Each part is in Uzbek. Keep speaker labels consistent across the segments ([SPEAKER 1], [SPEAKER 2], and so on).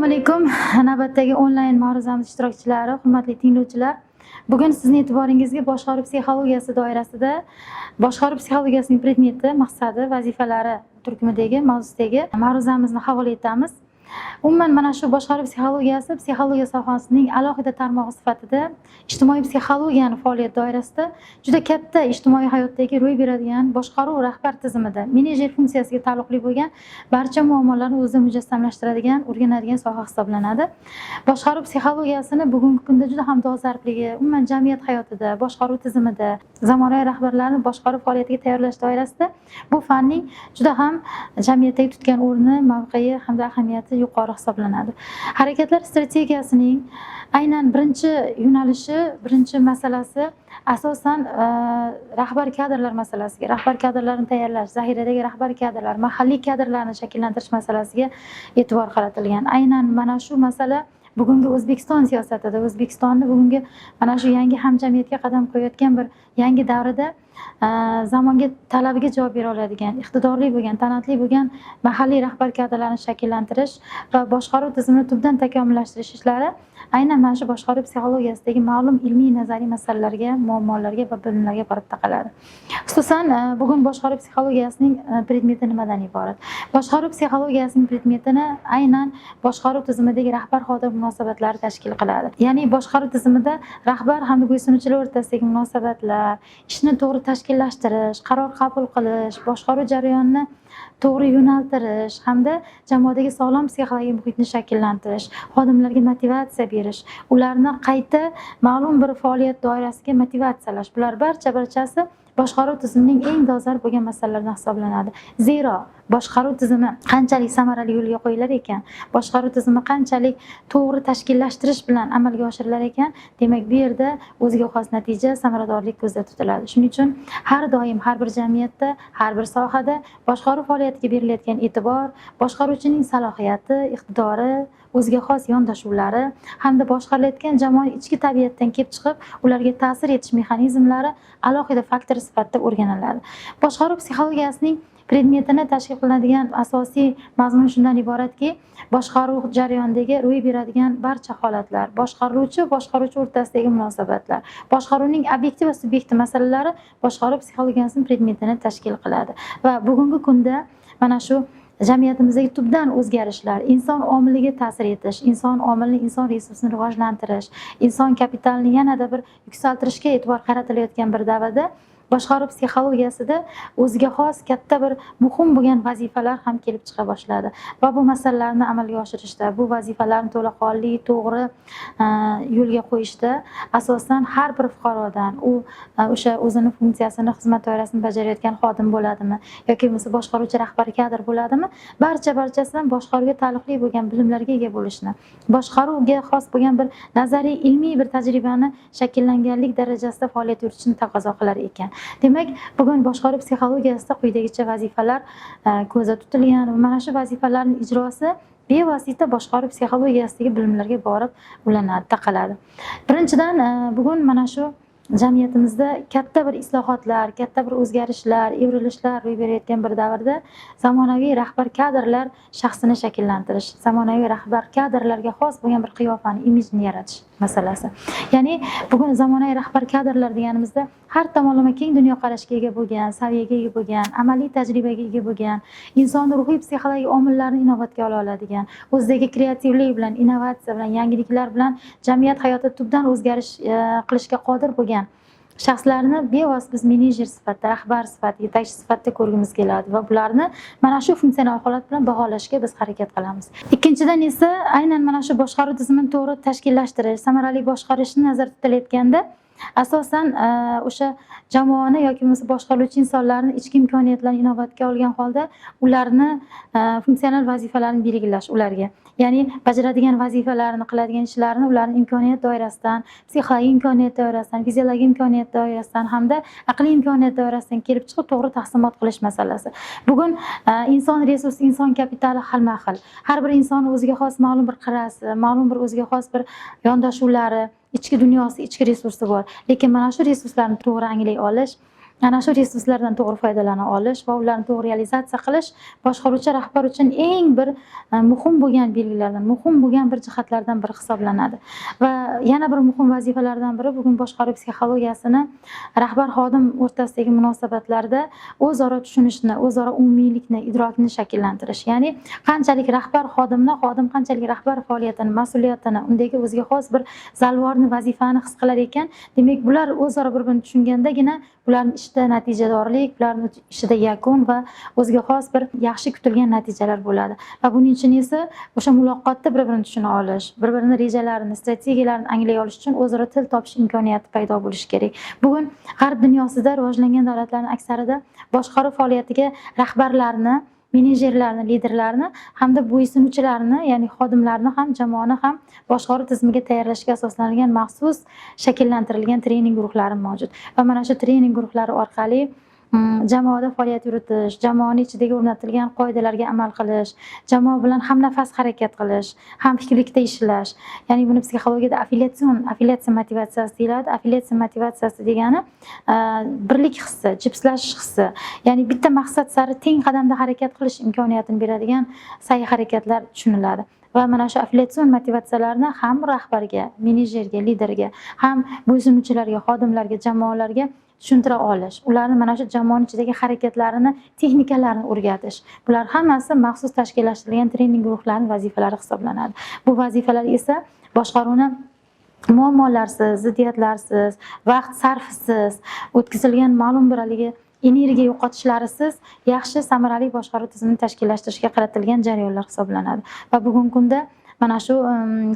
[SPEAKER 1] Assalomu alaykum. Navbatdagi onlayn ma'ruzamiz ishtirokchilari, hurmatli tinglovchilar. Bugun sizning e'tiboringizga boshqaruv psixologiyasi doirasida boshqaruv psixologiyasining predmeti, maqsadi, vazifalari turkumidagi mavzusidagi ma'ruzamizni havola etamiz. Umuman mana shu boshqaruv psixologiyasi psixologiya sohasining alohida tarmog'i sifatida ijtimoiy psixologiyani faoliyat doirasida juda katta ijtimoiy hayotdagi ro'y beradigan boshqaruv rahbar tizimida menejer funksiyasiga taalluqli bo'lgan barcha muammolarni o'zida mujassamlashtiradigan, o'rganadigan soha hisoblanadi. Boshqaruv psixologiyasini bugungi kunda juda ham dolzarbligi, umuman jamiyat hayotida, boshqaruv tizimida zamonaviy rahbarlarni boshqaruv faoliyatiga tayyorlash doirasida bu fanning juda ham jamiyatdagi tutgan o'rni, mavqei hamda ahamiyati yuqori hisoblanadi. Harakatlar strategiyasining aynan birinchi yo'nalishi, birinchi masalasi asosan rahbar kadrlar masalasiga, rahbar kadrlarni tayyorlash, zaxiradagi rahbar kadrlar, mahalliy kadrlarni shakllantirish masalasiga e'tibor qaratilgan. Aynan mana shu masala bugungi O'zbekiston siyosatida, O'zbekistonni bugungi mana shu yangi hamjamiyatga qadam qo'yayotgan bir yangi davrida zamonga talabiga javob bera oladigan, iqtidorli bo'lgan, taniqli bo'lgan mahalliy rahbar kadrlarni shakllantirish va boshqaruv tizimini tubdan takomillashtirish ishlari aynan mana shu boshqaruv psixologiyasidagi ma'lum ilmiy nazariy masalalarga, muammolarga va bilimlarga borib taqaladi. Xususan bugun boshqaruv psixologiyasining predmeti nimadan iborat? Boshqaruv psixologiyasining predmetini aynan boshqaruv tizimidagi rahbar-xodim munosabatlari tashkil qiladi. Ya'ni boshqaruv tizimida rahbar hamda bo'ysunuvchilar o'rtasidagi munosabatlar, ishni to'g'ri tashkillashtirish, qaror qabul qilish, boshqaruv jarayonini to'g'ri yo'naltirish hamda jamoadagi sog'lom psixologik muhitni shakllantirish, xodimlarga motivatsiya berish, ularni qayta ma'lum bir faoliyat doirasiga motivatsiyalash. Bular barchasi boshqaruv tizimining eng dolzarb bo'lgan masalalardan hisoblanadi. Zero boshqaruv tizimi qanchalik samarali yo'lga qo'yilar ekan, boshqaruv tizimi qanchalik to'g'ri tashkillashtirish bilan amalga oshirilar ekan, demak bu yerda o'ziga xos natija, samaradorlik ko'zda tutiladi. Shuning uchun har doim har bir jamiyatda, har bir sohada boshqaruv faoliyatiga berilayotgan e'tibor, boshqaruvchining salohiyati, iqtidori, o'ziga xos yondashuvlari hamda boshqarilayotgan jamoaning ichki tabiatdan kelib chiqib, ularga ta'sir etish mexanizmlari alohida faktor sifatida o'rganiladi. Boshqaruv psixologiyasining predmetini tashkil qiladigan asosiy mazmun shundan iboratki, boshqaruv jarayonidagi ro'y beradigan barcha holatlar, boshqaruvchi o'rtasidagi munosabatlar, boshqaruvning obyektiv va subyektiv masalalari boshqaruv psixologiyasining predmetini tashkil qiladi. Va bugungi kunda mana shu jamiyatimizdagi tubdan o'zgarishlar, inson omiliga ta'sir etish, inson omilini, inson resursini rivojlantirish, inson kapitalini yanada bir yuksaltirishga e'tibor qaratilayotgan bir davrda boshqaruv psixologiyasida o'ziga xos katta bir muhim bo'lgan vazifalar ham kelib chiqa boshladi va bu masalalarni amalga oshirishda, bu vazifalarni to'laqonli, to'g'ri yo'lga qo'yishda asosan har bir fuqarodan, u o'sha o'zini funksiyasini, xizmat doirasini bajarayotgan xodim bo'ladimi yoki bo'lmasa boshqaruvchi rahbar kadr bo'ladimi, barchasidan boshqaruvga taalluqli bo'lgan bilimlarga ega bo'lishni, boshqaruvga xos bo'lgan bir nazariy, ilmiy bir tajribani shakllanganlik darajasida faoliyat yuritishni taqozo qilar ekan. Demak, bugun boshqaruv psixologiyasida quyidagicha vazifalar ko'zda tutilgan va mana shu vazifalarning ijrosi bevosita boshqaruv psixologiyasidagi bilimlarga borib ulanadi, taqaladi. Birinchidan, bugun mana shu jamiyatimizda katta bir islohotlar, katta bir o'zgarishlar, evrilishlar ro'y berayotgan bir davrda zamonaviy rahbar kadrlar shaxsini shakllantirish, zamonaviy rahbar kadrlarga xos bo'lgan bir qiyofani, imijni yaratish masalasi. Ya'ni bugun zamonaviy rahbar kadrlar deganimizda har tomonlama keng dunyoqarashga ega bo'lgan, saviyaga ega bo'lgan, amaliy tajribaga ega bo'lgan, insonni ruhiy psixologik omillarni inobatga ola oladigan, o'zidagi kreativlik bilan, innovatsiya bilan, yangiliklar bilan jamiyat hayotida tubdan o'zgarish qilishga qodir bo'lgan shaxslarni bevosita biz menejer sifatida, rahbar sifatida, yetakchi sifatida ko'rgimiz keladi va bularni mana shu funksional holat bilan baholashga biz harakat qilamiz. Ikkinchidan esa aynan mana shu boshqaruv tizimini to'g'ri tashkillashtirish, samarali boshqarishni nazarda tutilayotganda asosan o'sha jamoani yoki bo'lmasa boshqaruvchi insonlarni ichki imkoniyatlarini inobatga olgan holda ularni funksional vazifalarini belgilash ularga. Ya'ni bajaradigan vazifalarini, qiladigan ishlarini ularning imkoniyat doirasidan, psixologik imkoniyat doirasidan, fiziologik imkoniyat doirasidan hamda aqliy imkoniyat doirasidan kelib chiqib to'g'ri taqsimot qilish masalasi. Bugun inson resursi, inson kapitali xilma-xil. Har bir inson o'ziga xos ma'lum bir qirrasi, ma'lum bir o'ziga xos bir yondashuvlari, ichki dunyosi, ichki resursi bor. Lekin mana shu resurslarni to'g'ri anglay olish, ana shu resurslardan to'g'ri foydalana olish va ularni to'g'ri realizatsiya qilish boshqaruvchi rahbar uchun eng bir muhim bo'lgan belgilardan, muhim bo'lgan bir jihatlardan biri hisoblanadi. Va yana bir muhim vazifalardan biri bugun boshqaruv psixologiyasini rahbar xodim o'rtasidagi munosabatlarda o'zaro tushunishni, o'zaro umumiylikni, idrokni shakllantirish. Ya'ni qanchalik rahbar xodimni, xodim qanchalik rahbar faoliyatini, mas'uliyatini, undagi o'ziga xos bir zalvorni, vazifani his qilar ekan, demak bular o'zaro bir-birini tushungandagina ularning ishida natijadorlik, ularning ishida yakun va o'ziga xos bir yaxshi kutilgan natijalar bo'ladi. Va buning uchun esa o'sha muloqotda bir-birini tushuna olish, bir-birini rejalarini, strategiyalarini anglay olish uchun o'zaro til topish imkoniyati paydo bo'lishi kerak. Bugun g'arb dunyosida rivojlangan davlatlarning aksarida boshqaruv faoliyatiga rahbarlarni, menejerlarni, liderlarni hamda bo'ysunuvchilarni, ya'ni xodimlarni ham, jamoani ham boshqaruv tizimiga tayyorlashga asoslangan maxsus shakllantirilgan trening guruhlari mavjud. Va mana shu trening guruhlari orqali jamoada faoliyat yuritish, jamoaning ichidagi o'rnatilgan qoidalarga amal qilish, jamoa bilan hamnafas harakat qilish, hamfikrlikda ishlash. Ya'ni buni psixologiyada affiliatsiya motivatsiyasi deyiladi. Affiliatsiya motivatsiyasi degani birlik hissi, jipslashish hissi. Ya'ni bitta maqsad sari teng qadamda harakat qilish imkoniyatini beradigan sa'y harakatlar tushuniladi. Va mana shu affiliatsion motivatsiyalarni ham rahbarga, menejerga, liderga, ham bo'ysunuvchilarga, xodimlarga, jamoalarga tushuntira olish, ularni mana shu jamoaning ichidagi harakatlarini, texnikalarini o'rgatish. Bular hammasi maxsus tashkillashtirilgan trening guruhlarining vazifalari hisoblanadi. Bu vazifalar esa boshqaruvni muammolarsiz, ziddiyatlarsiz, vaqt sarfisiz, o'tkazilgan ma'lum bir haligi energiya yo'qotishlarisiz yaxshi samarali boshqaruv tizimini tashkillashtirishga qaratilgan jarayonlar hisoblanadi. Va bugungi kunda mana shu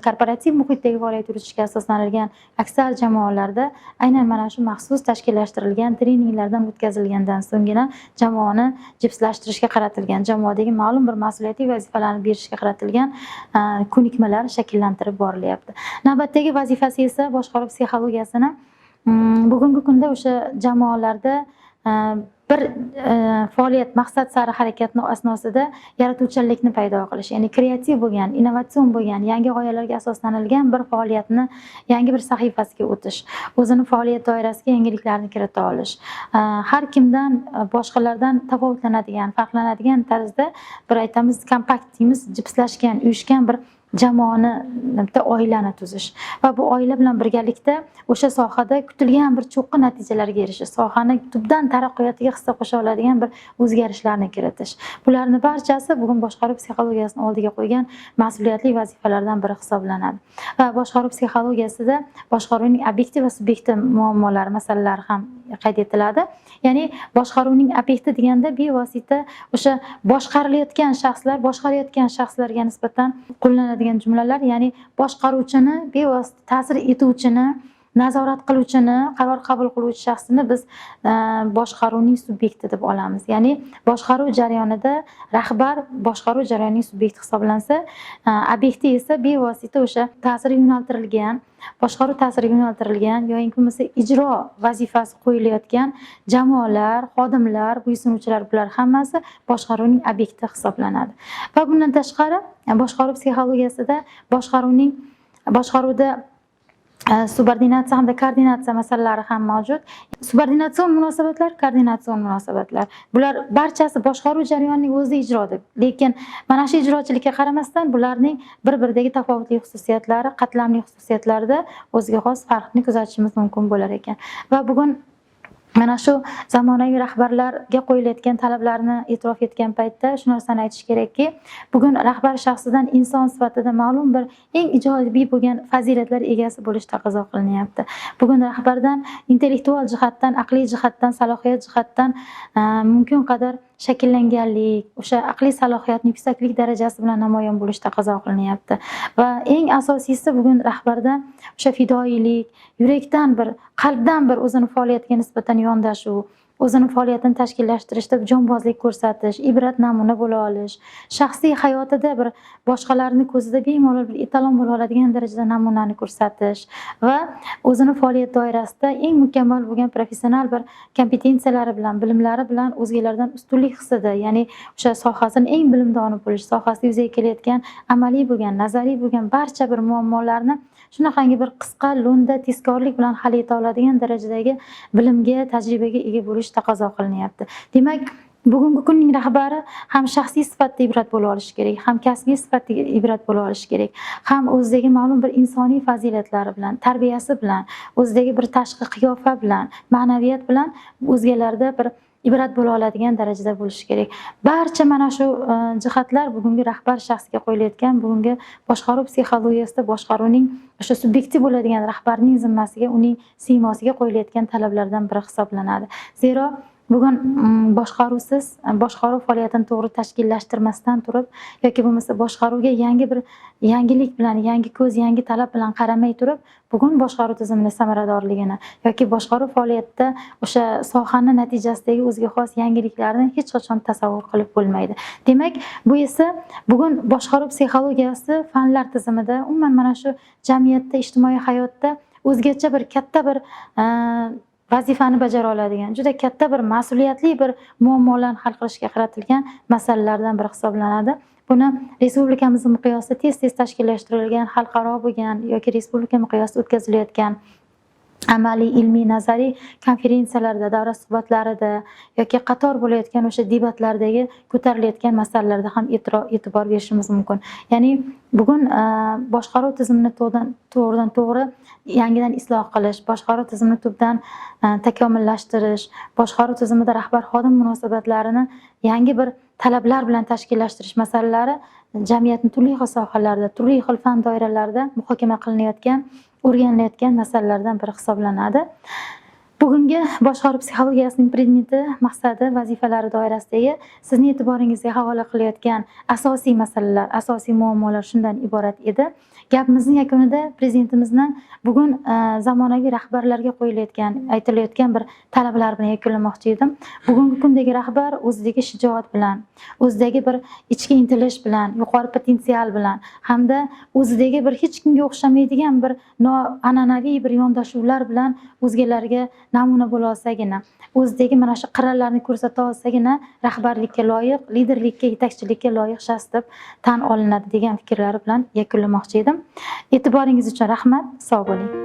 [SPEAKER 1] korporativ muhitdagi faoliyat yuritishga asoslangan aksar jamoalarda aynan mana shu maxsus tashkillashtirilgan treninglardan o'tkazilgandan so'nggina jamoani jipslashtirishga qaratilgan, jamoadagi ma'lum bir mas'uliyatli vazifalarni berishga qaratilgan ko'nikmalar shakllantirib borilyapti. Navbatdagi vazifasi esa boshqaruv psixologiyasini bugungi kunda o'sha jamoalarda bir faoliyat maqsad sari harakatni asnosida yaratuvchanlikni paydo qilish, ya'ni kreativ bo'lgan, innovatsion bo'lgan, yangi g'oyalarga asoslanilgan bir faoliyatni yangi bir sahifasiga o'tish, o'zini faoliyat doirasiga yangiliklarni kirita olish, har kimdan boshqalardan tafovutlanadigan, farqlanadigan tarzda bir aytamiz kompakt deymiz, jipslashgan, uyushgan bir jamoani, bitta oilani tuzish va bu oila bilan birgalikda o'sha sohada kutilgan bir cho'qqi natijalarga erishish, sohani tubdan taraqqiyotiga hissa qo'sha oladigan bir o'zgarishlarni kiritish. Bularning barchasi bugun boshqaruv psixologiyasini oldiga qo'ygan mas'uliyatli vazifalardan biri hisoblanadi. Va boshqaruv psixologiyasida boshqaruvning obyektiv va subyektiv muammolari, masalalari ham qayd etiladi. Ya'ni boshqaruvning obyekti deganda bevosita o'sha boshqarilayotgan shaxslarga nisbatan qo'llanadigan jumlalar, ya'ni boshqaruvchini, bevosita ta'sir etuvchini, nazorat qiluvchini, qaror qabul qiluvchi shaxsini biz boshqaruvning subyekti deb olamiz. Ya'ni boshqaruv jarayonida rahbar boshqaruv jarayonining subyekti hisoblansa, obyekti esa bevosita o'sha ta'sirga yo'naltirilgan, boshqaruv ta'siriga yo'naltirilgan yoki bo'lmasa ijro vazifasi qo'yilayotgan jamoalar, xodimlar, bo'ysunuvchilar, bular hammasi boshqaruvning obyekti hisoblanadi. Va bundan tashqari boshqaruv psixologiyasida boshqaruvda subordinatsiya hamda koordinatsiya masalalari ham mavjud. Subordinatsion munosabatlar, koordinatsion munosabatlar. Bular barchasi boshqaruv jarayonining o'zida ijroda. Lekin mana shu ijrochilikka qaramasdan bularning bir-biridagi tafovutli xususiyatlari, qatlamli xususiyatlarida o'ziga xos farqni kuzatishimiz mumkin bo'lar ekan. Va bugun mana shu zamonaviy rahbarlarga qo'yilayotgan talablarni e'tirof etgan paytda shu narsani aytish kerakki, bugun rahbar shaxsidan inson sifatida ma'lum bir eng ijobiy bo'lgan fazilatlar egasi bo'lish taqozo qilinyapti. Bugun rahbardan intellektual jihatdan, aqliy jihatdan, salohiyat jihatdan mumkin qadar shakllanganlik, o'sha aqliy salohiyatning yuksaklik darajasi bilan namoyon bo'lish taqozo qilinyapti. Va eng asosiysi bugun rahbarda o'sha fidoyilik, yurakdan bir, qalbdan bir o'zini faoliyatiga nisbatan yondashuv, o'zini faoliyatini tashkillashtirishda jonbozlik ko'rsatish, ibrat namuna bo'la olish, shaxsiy hayotida bir boshqalarning ko'zida bemalol bir etalon bo'la oladigan darajada namunani ko'rsatish va o'zini faoliyat doirasida eng mukammal bo'lgan professional bir kompetensiyalari bilan, bilimlari bilan o'zgalardan ustunlik hissida, ya'ni o'sha sohasini eng bilimdoni bo'lish, sohasida yuzaga kelayotgan amaliy bo'lgan, nazariy bo'lgan barcha bir muammolarni shunaqangi bir qisqa lo'nda tezkorlik bilan hal eta oladigan darajadagi bilimga, tajribaga ega bo'lish taqozo qilinyapti. Demak, bugungi kunning rahbari ham shaxsiy sifatida ibrat bo'la olishi kerak, ham kasbiy sifatda ibrat bo'la olishi kerak, ham o'zidagi ma'lum bir insoniy fazilatlari bilan, tarbiyasi bilan, o'zidagi bir tashqi qiyofa bilan, ma'naviyat bilan o'zgalarda bir ibrat bo'la oladigan darajada bo'lishi kerak. Barcha mana shu jihatlar bugungi rahbar shaxsiga qo'yilayotgan, bugungi boshqaruv psixologiyasida boshqaruvning o'sha subyektiv bo'ladigan rahbarning zimmasiga, uning siymosiga qo'yilayotgan talablardan biri hisoblanadi. Zero bugun boshqaruvsiz, boshqaruv faoliyatini to'g'ri tashkillashtirmasdan turib yoki bo'lmasa boshqaruvga yangi bir yangilik bilan, yangi ko'z, yangi talab bilan qaramay turib, bugun boshqaruv tizimining samaradorligini yoki boshqaruv faoliyatida o'sha sohani natijasidagi o'ziga xos yangiliklarni hech qachon tasavvur qilib bo'lmaydi. Demak, bu esa bugun boshqaruv psixologiyasi fanlar tizimida, umuman mana shu jamiyatda, ijtimoiy hayotda o'zgacha bir katta bir vazifani bajara oladigan, juda katta bir mas'uliyatli bir muammolarni hal qilishga qaratilgan masalalardan biri hisoblanadi. Buni respublikamiz miqyosida tez-tez tashkillashtirilgan, xalqaro bo'lgan yoki respublika miqyosida o'tkazilayotgan amaliy, ilmiy, nazariy konferensiyalarda, davra suhbatlarida yoki qator bo'layotgan o'sha debatlardagi ko'tarilayotgan masalalarda ham e'tibor berishimiz mumkin. Ya'ni bugun boshqaruv tizimini to'g'ridan to'g'ri yangidan isloh qilish, boshqaruv tizimini tubdan takomillashtirish, boshqaruv tizimida rahbar-xodim munosabatlarini yangi bir talablar bilan tashkillashtirish masalalari jamiyatning turli xil sohalarida, turli xil fan doiralarida muhokama qilinayotgan, o'rganilayotgan masalalardan biri hisoblanadi. Bugungi boshqaruv psixologiyasining predmeti, maqsadi, vazifalari doirasidagi sizning e'tiboringizga havola qilayotgan asosiy masalalar, asosiy muammolar shundan iborat edi. Gapimizning yakunida prezidentimizning bugun zamonaviy rahbarlarga qo'yilayotgan, aytilayotgan bir talablar bilan yakunlamoqchi edim. Bugungi kundagi rahbar o'zidagi shijoat bilan, o'zidagi bir ichki intilish bilan, yuqori potensial bilan hamda o'zidagi bir hech kimga o'xshamaydigan bir an'anaviy bir yondashuvlar bilan o'zgalarga namuna bo'la olsagina, o'zidagi mana shu qirralarni ko'rsata olsagina rahbarlikka loyiq, liderlikka, yetakchilikka loyiq shaxs deb tan olinadi degan fikrlar bilan yakunlamoqchi edim. E'tiboringiz uchun rahmat, sog' bo'ling.